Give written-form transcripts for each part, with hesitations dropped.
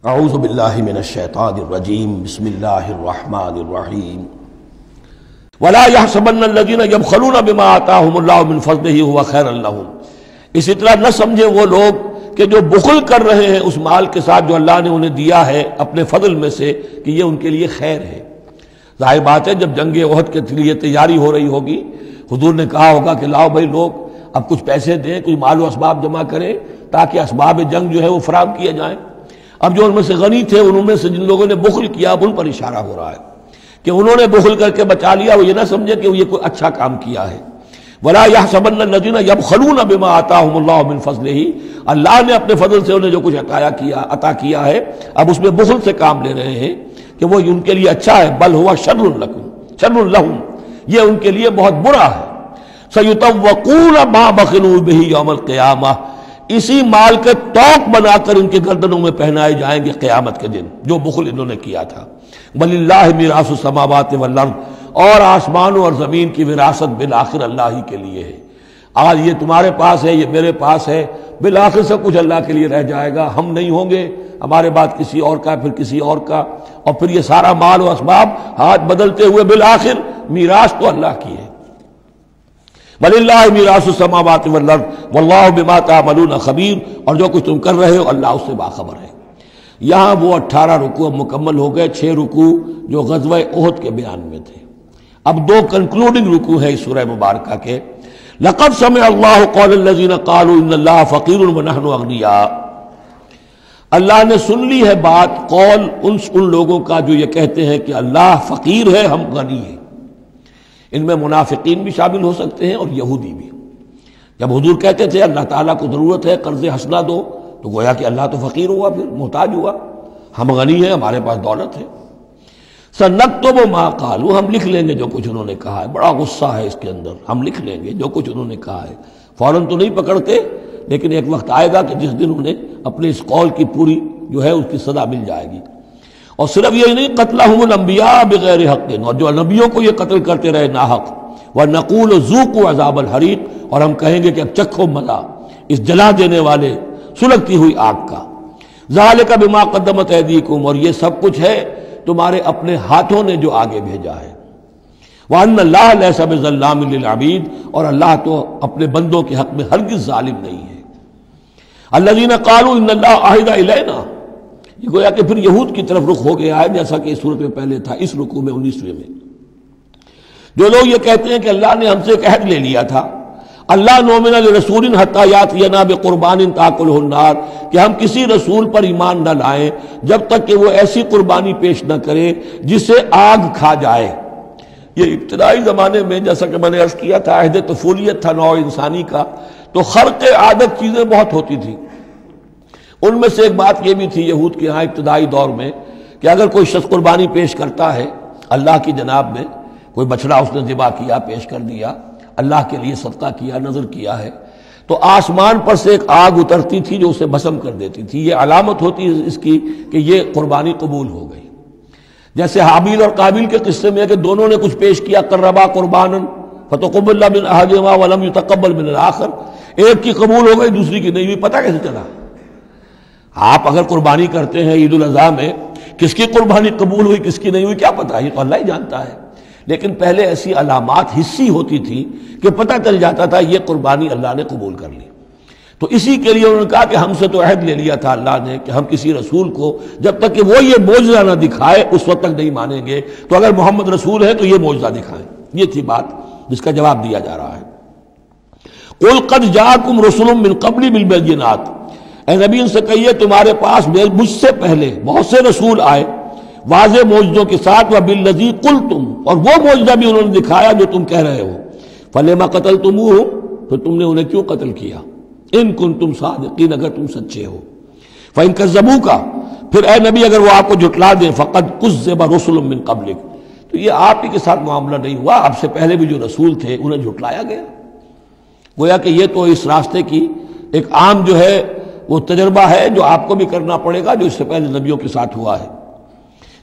اعوذ باللہ من الشیطان الرجیم بسم اللہ الرحمن الرحیم ولا يحسبن الذين يبخلون بما آتاهم الله من فضله هو خيرا لهم، اسی طرح نہ سمجھے وہ لوگ کہ جو بخل کر رہے ہیں اس مال کے ساتھ جو اللہ نے انہیں دیا ہے اپنے فضل میں سے، کہ یہ ان کے لیے خیر ہے۔ ظاہر بات ہے جب جنگ احد کے لیے تیاری ہو رہی ہوگی، حضور نے کہا ہوگا کہ لاؤ بھائی لوگ اب کچھ پیسے دیں، کوئی مال و اسباب جمع کریں تاکہ اسباب جنگ جو ہے وہ فراہم کیے جائیں۔ اب جو ان میں سے غنی تھے، ان میں سے جن لوگوں نے بخل کیا، اب ان پر اشارہ ہو رہا ہے کہ انہوں نے بخل کر کے بچا لیا، وہ یہ نہ سمجھے کہ یہ کوئی اچھا کام کیا ہے۔ وَلَا يَحْسَبَنَّ الَّذِينَ يَبْخَلُونَ بِمَا آتَاهُمُ اللَّهُ مِنْ فَضْلِهِ، اللہ نے اپنے فضل سے انہیں جو کچھ عطا کیا ہے، اب اس میں بخل سے کام لے رہے ہیں کہ وہ ان کے لیے اچھا ہے۔ بل هو شر لهم، یہ ان کے لیے بہت برا ہے۔ سَيُطَوَّقُونَ مَا بَخِلُوا بِهِ يَوْمَ الْقِيَامَةِ، اسی مال کے توق بنا کر ان کے گردنوں میں پہنائے جائیں گے قیامت کے دن، جو بخل انہوں نے کیا تھا۔ وَلِلَّهِ مِيرَاثُ السَّمَاوَاتِ وَالْأَرْضِ، اور آسمانوں اور زمین کی وراثت بالآخر اللہ ہی کے لیے ہے۔ آج یہ تمہارے پاس ہے، یہ میرے پاس ہے، بالآخر سب کچھ اللہ کے لیے رہ جائے گا، ہم نہیں ہوں گے، ہمارے بعد کسی اور کا، پھر کسی اور کا، اور پھر یہ سارا مال و اسباب ہاتھ بدلتے ہوئے بالآخر میراث تو اللہ کی ہے۔ وَلِلَّهِ مِيرَاثُ السَّمَاوَاتِ وَالْأَرْضِ وَاللَّهُ بِمَا تَعْمَلُونَ خَبِيرٌ، اور جو کچھ تم کر رہے ہو اللہ اس سے باخبر ہے۔ یہاں وہ 18 رکوع مکمل ہو گئے، 6 رکوع جو غزوہ احد کے بیان میں تھے۔ اب 2 کنکلوڈنگ رکوع ہے اس سورہ مبارکہ کے۔ لَقَدْ سَمِعَ اللَّهُ قَوْلَ الَّذِينَ قَالُوا إِنَّ اللَّهَ فَقِيرٌ وَنَحْنُ أَغْنِيَاءُ، اللہ نے سن لی ہے بات، قول ان لوگوں کا جو یہ کہتے ہیں کہ اللہ فقیر ہے، ہم غنی ہیں۔ ان میں منافقین بھی شامل ہو سکتے ہیں اور یہودی بھی۔ جب حضور کہتے تھے اللہ تعالیٰ کو ضرورت ہے قرض حسنہ دو، تو گویا کہ اللہ تو فقیر ہوا، پھر محتاج ہوا، ہم غنی ہیں، ہمارے پاس دولت ہے۔ سَنَكْتُبُ مَا قَالُوا، ہم لکھ لیں گے جو کچھ انہوں نے کہا ہے۔ بڑا غصہ ہے اس کے اندر، ہم لکھ لیں گے جو کچھ انہوں نے کہا ہے۔ فوراً تو نہیں پکڑتے، لیکن ایک وقت آئے گا کہ جس دن انہیں اپنے اس قول کی پوری جو ہے اس کی سزا مل جائے گی۔ اور صرف یہ نہیں، قتلہم الانبیاء بغیر حق، اور جو نبیوں کو یہ قتل کرتے رہے ناحق، وَنَقُولُ ذُوقُوا عَذَابَ الْحَرِيقِ، اور ہم کہیں گے کہ اب چکھو مزہ اس جلا دینے والے سلگتی ہوئی آگ کا۔ ذَلِكَ بِمَا قَدَّمَتْ أَيْدِيكُمْ، اور یہ سب کچھ ہے تمہارے اپنے ہاتھوں نے جو آگے بھیجا ہے۔ وَأَنَّ اللَّهَ لَيْسَ بِظَلَّامٍ لِّلْعَبِيدِ، اور اللہ تو اپنے بندوں کے حق میں ہرگز ظالم نہیں ہے۔ الَّذِينَ قَالُوا إِنَّ اللَّهَ عَهِدَ إِلَيْنَا، یہ گویا کہ پھر یہود کی طرف رخ ہو گیا ہے، جیسا کہ اس صورت میں پہلے تھا، اس رکوع میں 19ویں میں۔ جو لوگ یہ کہتے ہیں کہ اللہ نے ہم سے ایک عہد لے لیا تھا، اللہ نؤمن لرسول حتی یاتینا بقربان تاکلہ النار، کہ ہم کسی رسول پر ایمان نہ لائیں جب تک کہ وہ ایسی قربانی پیش نہ کرے جسے آگ کھا جائے۔ یہ ابتدائی زمانے میں جیسا کہ میں نے عرض کیا تھا، عہد طفولیت تھا نوع انسانی کا، تو خرق عادت چیزیں بہت ہوتی تھی۔ ان میں سے ایک بات یہ بھی تھی یہود کے ہاں ابتدائی دور میں کہ اگر کوئی شخص قربانی پیش کرتا ہے اللہ کی جناب میں، کوئی بچڑا اس نے ذبح کیا، پیش کر دیا، اللہ کے لیے صدقہ کیا، نذر کیا ہے، تو آسمان پر سے ایک آگ اترتی تھی جو اسے بھسم کر دیتی تھی۔ یہ علامت ہوتی ہے اس کی کہ یہ قربانی قبول ہو گئی۔ جیسے حابیل اور قابیل کے قصے میں ہے کہ دونوں نے کچھ پیش کیا، قربا قربانا فتقبل من احدہما ولم یتقبل من الآخر، ایک کی قبول ہو گئی دوسری کی نہیں ہوئی۔ پتہ کیسے چلا؟ آپ اگر قربانی کرتے ہیں عید الاضحیٰ میں، کس کی قربانی قبول ہوئی کس کی نہیں ہوئی کیا پتہ، یہ تو اللہ ہی جانتا ہے۔ لیکن پہلے ایسی علامات حسی ہوتی تھی کہ پتہ چل جاتا تھا یہ قربانی اللہ نے قبول کر لی۔ تو اسی کے لیے انہوں نے کہا کہ ہم سے تو عہد لے لیا تھا اللہ نے کہ ہم کسی رسول کو جب تک کہ وہ یہ معجزہ نہ دکھائے اس وقت تک نہیں مانیں گے، تو اگر محمد رسول ہے تو یہ معجزہ دکھائیں۔ یہ تھی بات جس کا جواب دیا جا رہا ہے۔ قُلْ قَدْ جَاءَكُمْ رُسُلٌ مِّن قَبْلِي بِالْبَيِّنَاتِ، اے نبی ان سے کہیے تمہارے پاس مجھ سے پہلے بہت سے رسول آئے واضح معجزوں کے ساتھ، وَبِالَّذِي قُلْتُمْ، اور وہ معجزہ بھی انہوں نے دکھایا جو تم کہہ رہے ہو۔ فَلِمَ قَتَلْتُمُوهُمْ، پھر تم نے انہیں کیوں قتل کیا؟ إِن كُنتُمْ صَادِقِينَ، اگر تم سچے ہو۔ فَإِن كَذَّبُوكَ، پھر اے نبی اگر وہ آپ کو جھٹلا دیں، فَقَدْ كُذِّبَ رُسُلٌ مِّن قَبْلِكَ، تو یہ آپ ہی کے ساتھ معاملہ نہیں ہوا، آپ سے پہلے بھی جو رسول تھے انہیں جھٹلایا گیا۔ گویا کہ یہ تو اس راستے کی ایک عام جو ہے وہ تجربہ ہے جو آپ کو بھی کرنا پڑے گا، جو اس سے پہلے نبیوں کے ساتھ ہوا ہے۔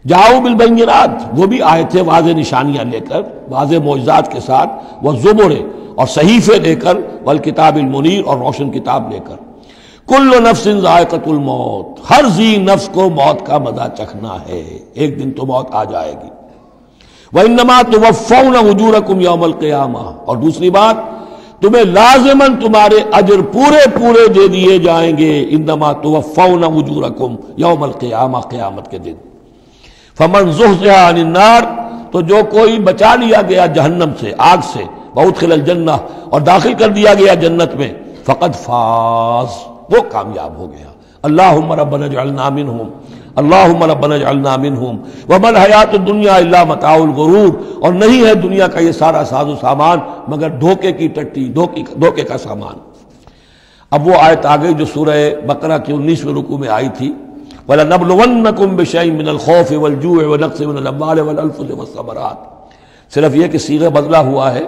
جاؤ بالبینات، وہ بھی آئے تھے واضح نشانیاں لے کر، واضح معجزات کے ساتھ، والزبر، اور صحیفے لے کر، والکتاب المنیر، اور روشن کتاب لے کر۔ کل نفس ذائقۃ الموت، ہر ذی نفس کو موت کا مزہ چکھنا ہے، ایک دن تو موت آ جائے گی۔ وَإِنَّمَا تُوَفَّوْنَ أُجُورَكُمْ يَوْمَ الْقِيَامَةِ، اور دوسری بات تمہیں لازماً تمہارے اجر پورے پورے دے دیے جائیں گے، انما توفون اجورکم یوم القیامہ، قیامت کے دن۔ فمن زحزح عن النار، تو جو کوئی بچا لیا گیا جہنم سے، آگ سے، وادخل الجنہ، اور داخل کر دیا گیا جنت میں، فقد فاز، وہ کامیاب ہو گیا۔ اللہم ربنا اجعلنا منہم، اللہم ربنا اجعلنا منہم، وما الحیات الدنیا الا متاع الغرور، اور نہیں ہے دنیا کا یہ سارا ساز و سامان مگر دھوکے کی ٹٹی، دھوکے کا سامان۔ اب وہ آیت آ گئی جو سورہ بقرہ کی 19ویں رکوع میں آئی تھی، وَلَنَبْلُوَنَّكُمْ بِشَيْءٍ مِّنَ الْخَوْفِ وَالْجُوعِ وَنَقْصٍ مِّنَ الْأَمْوَالِ وَالْأَنفُسِ وَالثَّمَرَاتِ، صرف یہ کہ صیغہ بدلا ہوا ہے،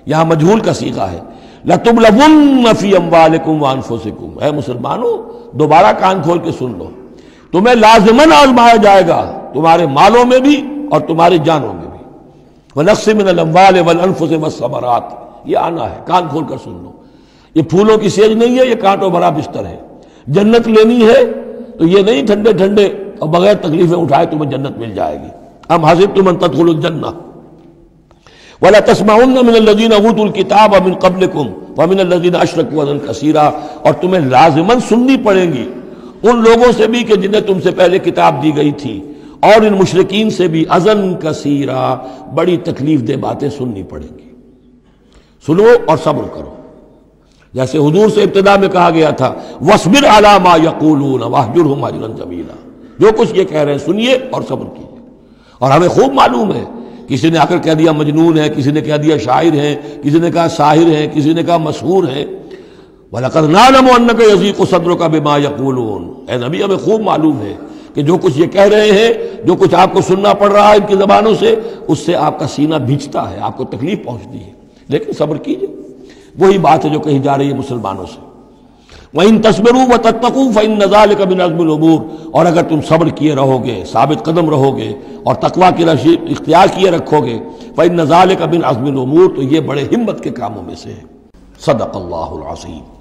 یہاں مجہول کا صیغہ ہے۔ لَتُبْلَوُنَّ فِي أَمْوَالِكُمْ وَأَنفُسِكُمْ، اے مسلمانوں دوبارہ کان کھول کے سن لو، تمہیں لازماً آزمایا جائے گا، تمہارے مالوں میں بھی اور تمہاری جانوں میں بھی۔ وَنَقْصٍ مِّنَ الْأَمْوَالِ وَالْأَنفُسِ وَالثَّمَرَاتِ، یہ آنا ہے، کان کھول کر سن لو۔ یہ پھولوں کی سیج نہیں ہے، یہ کانٹوں بھرا بستر ہے۔ جنت لینی ہے تو یہ نہیں ٹھنڈے ٹھنڈے اور بغیر تکلیفیں اٹھائے تمہیں جنت مل جائے گی۔ ام حسبتم ان تدخلوا الجنہ ولا تسمعن من الذين اوتوا الكتاب من قبلكم ومن الذين اشركوا اذى كثيرا، اور تمہیں لازماً سننی پڑے گی ان لوگوں سے بھی کہ جنہیں تم سے پہلے کتاب دی گئی تھی، اور ان مشرکین سے بھی اذًا کثیرا، بڑی تکلیف دہ باتیں سننی پڑیں گی۔ سنو اور صبر کرو، جیسے حضور سے ابتدا میں کہا گیا تھا وَاصْبِرْ عَلَىٰ مَا يَقُولُونَ وَاهْجُرْهُمْ هَجْرًا جَمِيلًا، جو کچھ یہ کہہ رہے ہیں سنیے اور صبر کیجیے۔ اور ہمیں خوب معلوم ہے، کسی نے آ کر کہہ دیا مجنون ہے، کسی نے کہہ دیا شاعر ہے، کسی نے کہا ساحر ہے، کسی نے کہا مسحور ہے۔ وَلَقَدْ نَعْلَمُ أَنَّكَ يَضِيقُ صَدْرُكَ بِمَا يَقُولُونَ، اے نبی ہمیں خوب معلوم ہے کہ جو کچھ یہ کہہ رہے ہیں، جو کچھ آپ کو سننا پڑ رہا ہے ان کی زبانوں سے، اس سے آپ کا سینہ بھیجتا ہے، آپ کو تکلیف پہنچتی ہے، لیکن صبر کیجیے۔ وہی بات ہے جو کہی جا رہی ہے مسلمانوں سے، وَإِن تَصْبِرُوا وَتَتَّقُوا فَإِنَّ ذَلِكَ مِنْ عَزْمِ الْأُمُورِ، اور اگر تم صبر کیے رہو گے، ثابت قدم رہو گے اور تقویٰ کی راہ اختیار کیے رکھو گے، فَإِنَّ ذَلِكَ مِنْ عَزْمِ الْأُمُورِ، تو یہ بڑے ہمت کے کاموں میں سے ہے۔ صدق اللہ العظیم۔